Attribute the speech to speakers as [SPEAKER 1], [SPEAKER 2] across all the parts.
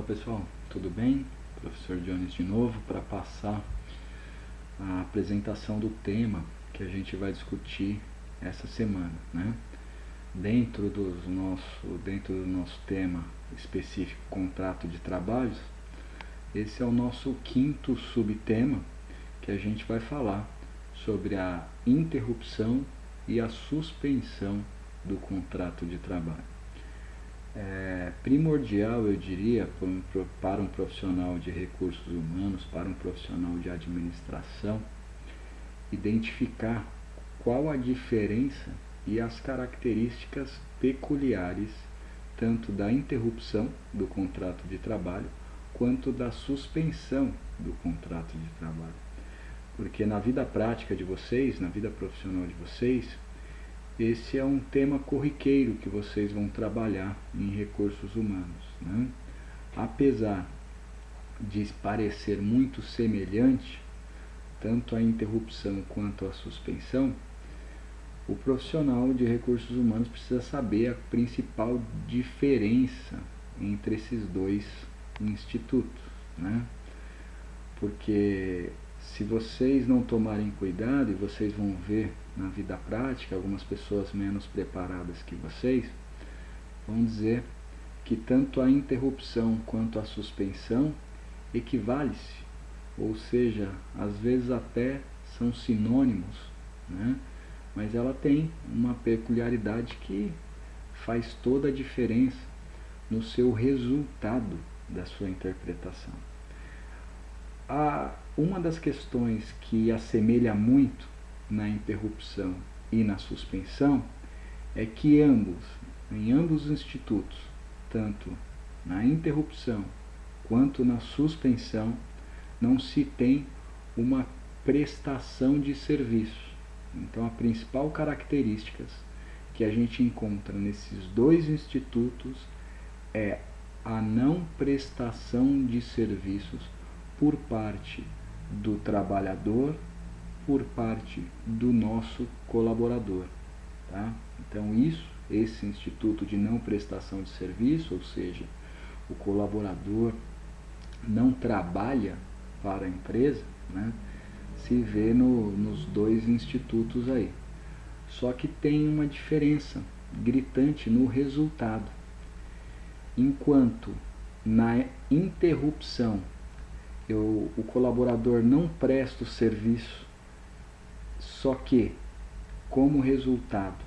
[SPEAKER 1] pessoal, tudo bem? Professor Jones de novo para passar a apresentação do tema que a gente vai discutir essa semana, né? Dentro do nosso tema específico, contrato de trabalhos, esse é o nosso quinto subtema que a gente vai falar sobre a interrupção e a suspensão do contrato de trabalho. É primordial, eu diria, para um profissional de recursos humanos, para um profissional de administração, identificar qual a diferença e as características peculiares tanto da interrupção do contrato de trabalho quanto da suspensão do contrato de trabalho. Porque na vida prática de vocês, na vida profissional de vocês, esse é um tema corriqueiro que vocês vão trabalhar em recursos humanos, né? Apesar de parecer muito semelhante, tanto a interrupção quanto a suspensão, o profissional de recursos humanos precisa saber a principal diferença entre esses dois institutos, né? Porque se vocês não tomarem cuidado, e vocês vão ver na vida prática algumas pessoas menos preparadas que vocês, vão dizer que tanto a interrupção quanto a suspensão equivale-se, ou seja, às vezes até são sinônimos, né? Mas ela tem uma peculiaridade que faz toda a diferença no seu resultado da sua interpretação. Uma das questões que assemelha muito na interrupção e na suspensão é que em ambos os institutos, tanto na interrupção quanto na suspensão, não se tem uma prestação de serviço. Então, a principal característica que a gente encontra nesses dois institutos é a não prestação de serviços por parte do trabalhador, por parte do nosso colaborador, tá? Então esse instituto de não prestação de serviço, ou seja, o colaborador não trabalha para a empresa, né, se vê nos dois institutos aí. Só que tem uma diferença gritante no resultado. Enquanto na interrupção o colaborador não presta o serviço, só que, como resultado,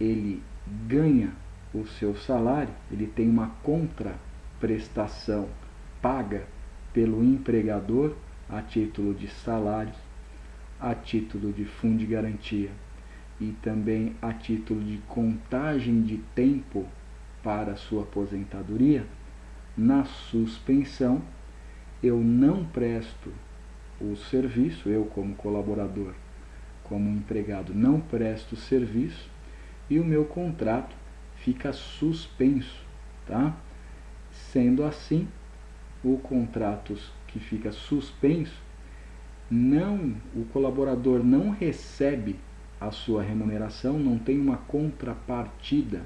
[SPEAKER 1] ele ganha o seu salário, ele tem uma contraprestação paga pelo empregador a título de salário, a título de fundo de garantia e também a título de contagem de tempo para a sua aposentadoria. Na suspensão, eu não presto o serviço, eu como colaborador, como empregado, não presto o serviço e o meu contrato fica suspenso, tá? Sendo assim, o contrato que fica suspenso, o colaborador não recebe a sua remuneração, não tem uma contrapartida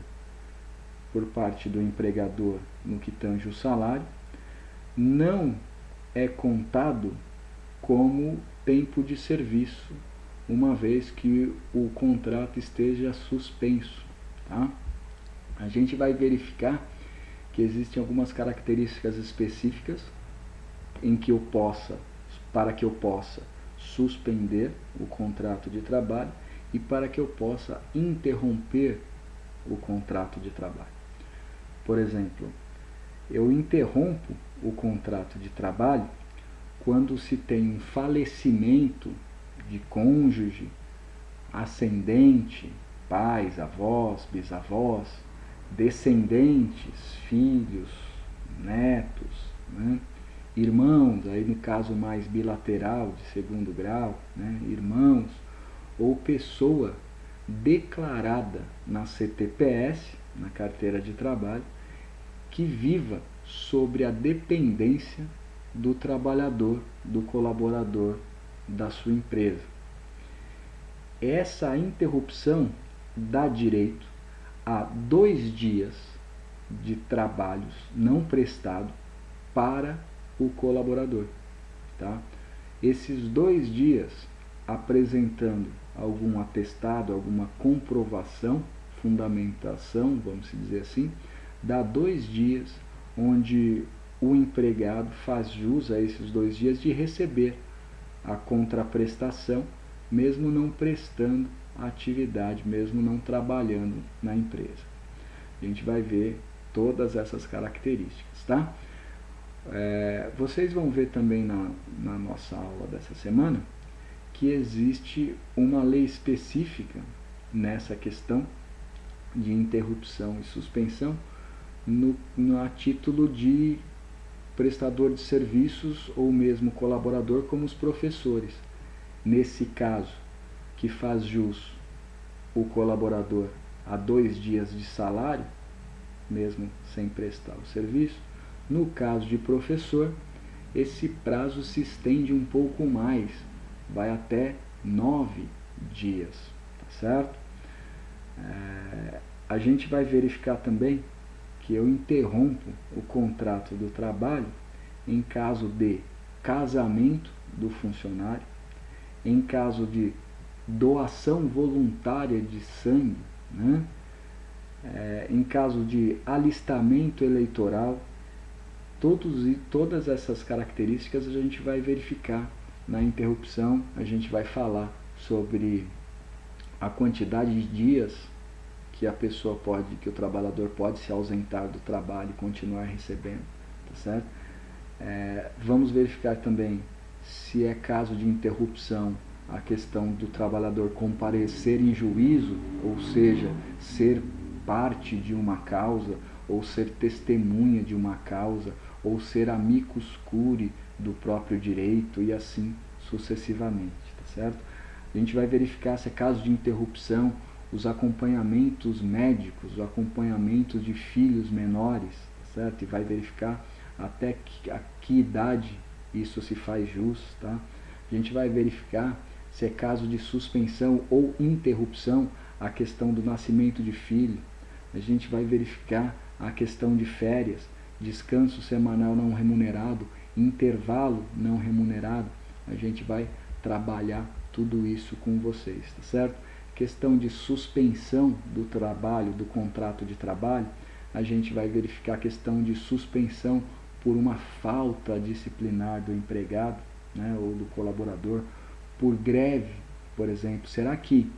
[SPEAKER 1] por parte do empregador no que tange o salário, não é contado como tempo de serviço, uma vez que o contrato esteja suspenso, tá? A gente vai verificar que existem algumas características específicas para que eu possa suspender o contrato de trabalho e para que eu possa interromper o contrato de trabalho. Por exemplo, eu interrompo o contrato de trabalho quando se tem um falecimento de cônjuge, ascendente, pais, avós, bisavós, descendentes, filhos, netos, né? Irmãos, aí no caso mais bilateral, de segundo grau, né? Irmãos, ou pessoa declarada na CTPS, na carteira de trabalho, que viva sobre a dependência do trabalhador, do colaborador da sua empresa. Essa interrupção dá direito a 2 dias de trabalhos não prestados para o colaborador. Tá? Esses 2 dias apresentando algum atestado, alguma comprovação, fundamentação, vamos dizer assim, dá 2 dias onde o empregado faz jus a esses 2 dias de receber a contraprestação, mesmo não prestando a atividade, mesmo não trabalhando na empresa. A gente vai ver todas essas características, tá? Vocês vão ver também na nossa aula dessa semana que existe uma lei específica nessa questão de interrupção e suspensão a título de prestador de serviços ou mesmo colaborador, como os professores. Nesse caso, que faz jus o colaborador a 2 dias de salário, mesmo sem prestar o serviço. No caso de professor, esse prazo se estende um pouco mais, vai até 9 dias, tá certo? A gente vai verificar também que eu interrompo o contrato do trabalho em caso de casamento do funcionário, em caso de doação voluntária de sangue, né? Em caso de alistamento eleitoral. Todas essas características a gente vai verificar na interrupção. A gente vai falar sobre a quantidade de dias que que o trabalhador pode se ausentar do trabalho e continuar recebendo, tá certo? Vamos verificar também se é caso de interrupção a questão do trabalhador comparecer em juízo, ou seja, ser parte de uma causa, ou ser testemunha de uma causa, ou ser amicus curiae do próprio direito e assim sucessivamente, tá certo? A gente vai verificar se é caso de interrupção, os acompanhamentos médicos, o acompanhamento de filhos menores, tá certo? E vai verificar até que idade isso se faz jus, tá? A gente vai verificar se é caso de suspensão ou interrupção a questão do nascimento de filho. A gente vai verificar a questão de férias, descanso semanal não remunerado, intervalo não remunerado. A gente vai trabalhar tudo isso com vocês, tá certo? Questão de suspensão do trabalho, do contrato de trabalho, a gente vai verificar a questão de suspensão por uma falta disciplinar do empregado, né, ou do colaborador, por greve, por exemplo. Será que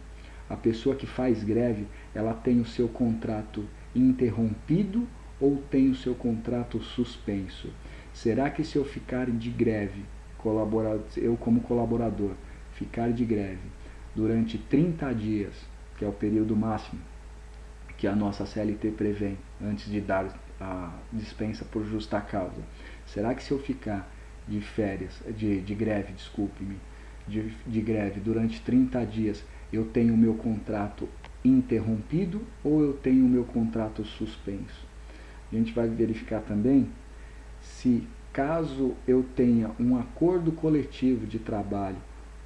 [SPEAKER 1] a pessoa que faz greve, ela tem o seu contrato interrompido ou tem o seu contrato suspenso? Será que se eu ficar de greve, eu como colaborador, ficar de greve durante 30 dias, que é o período máximo que a nossa CLT prevê, antes de dar a dispensa por justa causa, será que se eu ficar de greve, desculpe-me, de greve durante 30 dias, eu tenho o meu contrato interrompido ou eu tenho o meu contrato suspenso? A gente vai verificar também se, caso eu tenha um acordo coletivo de trabalho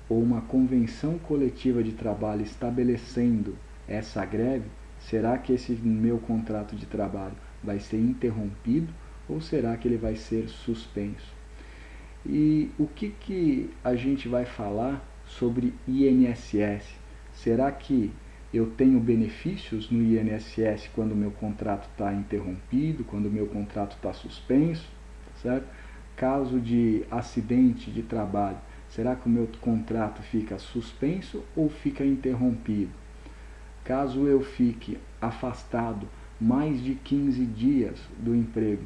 [SPEAKER 1] ou uma convenção coletiva de trabalho estabelecendo essa greve, será que esse meu contrato de trabalho vai ser interrompido ou será que ele vai ser suspenso? E o que a gente vai falar sobre INSS? Será que eu tenho benefícios no INSS quando o meu contrato está interrompido, quando o meu contrato está suspenso, certo? Caso de acidente de trabalho, será que o meu contrato fica suspenso ou fica interrompido? Caso eu fique afastado mais de 15 dias do emprego,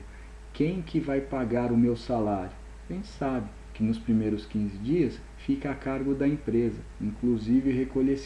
[SPEAKER 1] quem que vai pagar o meu salário? A gente sabe que nos primeiros 15 dias fica a cargo da empresa, inclusive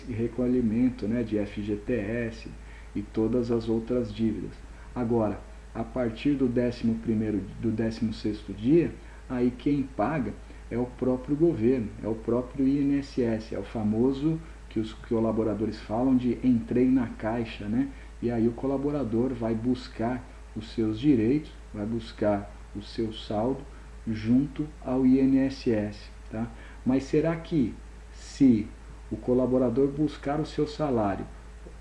[SPEAKER 1] recolhimento, né, de FGTS e todas as outras dívidas. Agora, a partir do 16º dia, aí quem paga é o próprio governo, é o próprio INSS, é o famoso que os colaboradores falam de entrei na caixa, né? E aí o colaborador vai buscar os seus direitos, vai buscar o seu saldo junto ao INSS, tá? Mas será que se o colaborador buscar o seu salário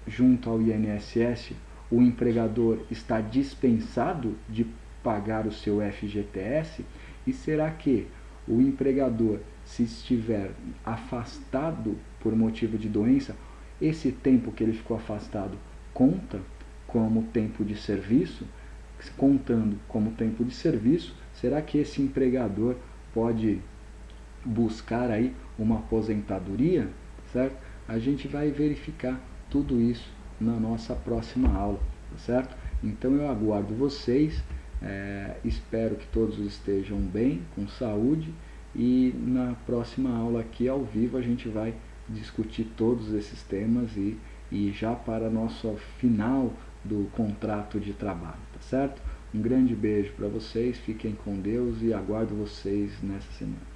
[SPEAKER 1] junto ao INSS, o empregador está dispensado de pagar o seu FGTS? E será que o empregador, se estiver afastado por motivo de doença, esse tempo que ele ficou afastado conta como tempo de serviço? Contando como tempo de serviço, será que esse empregador pode buscar aí uma aposentadoria, certo? A gente vai verificar tudo isso na nossa próxima aula, tá certo? Então eu aguardo vocês, espero que todos estejam bem, com saúde, e na próxima aula aqui ao vivo a gente vai discutir todos esses temas e já para nosso final do contrato de trabalho, tá certo? Um grande beijo para vocês, fiquem com Deus e aguardo vocês nessa semana.